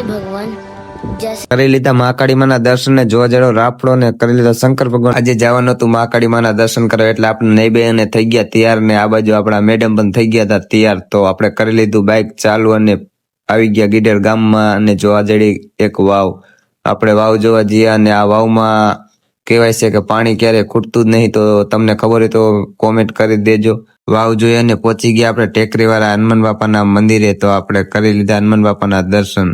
ભગવાન કરી લીધા મહાકાળી માના દર્શન ને જોવા જેવો રાફડો ને કરી લીધા શંકર ભગવાન. આજે જવાનું હતું મહાકાળી માના દર્શન કરવા એટલે આપણે નહીં બે અને થઈ ગયા તૈયાર ને આ બાજુ આપણા મેડમ પણ થઈ ગયા હતા તૈયાર. તો આપણે કરી લીધું બાઇક ચાલુ અને આવી ગયા ગીડર ગામમાં અને જોવા જેવી એક વાવ. આપણે વાવ જોવા જઈએ અને આ વાવમાં કહેવાય છે કે પાણી ક્યારે ખૂટતું જ નહીં. તો તમને ખબર હોય તો કોમેન્ટ કરી દેજો. વાવ જોઈએ અને પહોંચી ગયા આપણે ટેકરીવાળા હનુમાન બાપાના મંદિરે. તો આપણે કરી લીધા હનુમાન બાપાના દર્શન.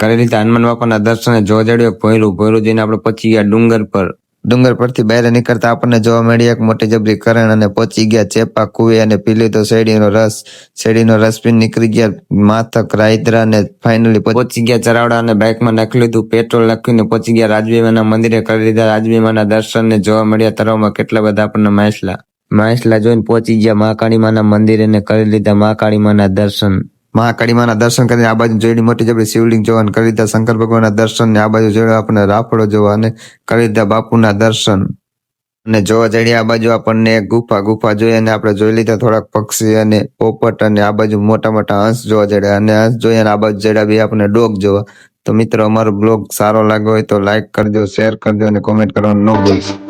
કરી લીધા હનુમાન બાપાના દર્શને જોવા જડ્યો ભોયરું જઈને આપણે પહોંચી ગયા ડુંગર પર. ડુંગર પરથી બહાર નીકળતા આપણને જોવા મળી એક મોટી જબરી કરણ અને પહોંચી ગયા ચેપા કુવે અને પી લીધો શેરડીનો રસ પી નીકળી ગયા માથક રાયદ્રા ને ફાઇનલી પહોંચી ગયા ચરાવડા અને બાઇકમાં નાખી લીધું પેટ્રોલ નાખીને પહોંચી ગયા રાજવીમાના મંદિરે. કરી લીધા રાજવીમાના દર્શન ને જોવા મળ્યા તળાવમાં કેટલા બધા આપણને માછલા જોઈને પહોંચી ગયા મહાકાળી માના મંદિરે ને કરી લીધા મહાકાળી માના દર્શન. મહાકાળી માના દર્શન કરીને આ બાજુ જોઈને મોટી જબરી શિવલિંગ જોવા કરી લીધા શંકર ભગવાનના દર્શન ને આ બાજુ જોડે આપણને રાફડો જોવા અને કરી લીધા બાપુના દર્શન. અને જોવા જઈએ આ બાજુ આપણને ગુફા જોઈએ અને આપણે જોઈ લીધા થોડાક પક્ષી અને પોપટ અને આ બાજુ મોટા હંસ જોવા જડ્યા અને હંસ જોઈએ અને આ બાજુ જડ્યા બી આપણને ડોગ જોવા. તો મિત્રો અમારો બ્લોગ સારો લાગ્યો હોય તો લાઈક કરજો, શેર કરજો અને કોમેન્ટ કરવાનું ન ભૂલશો.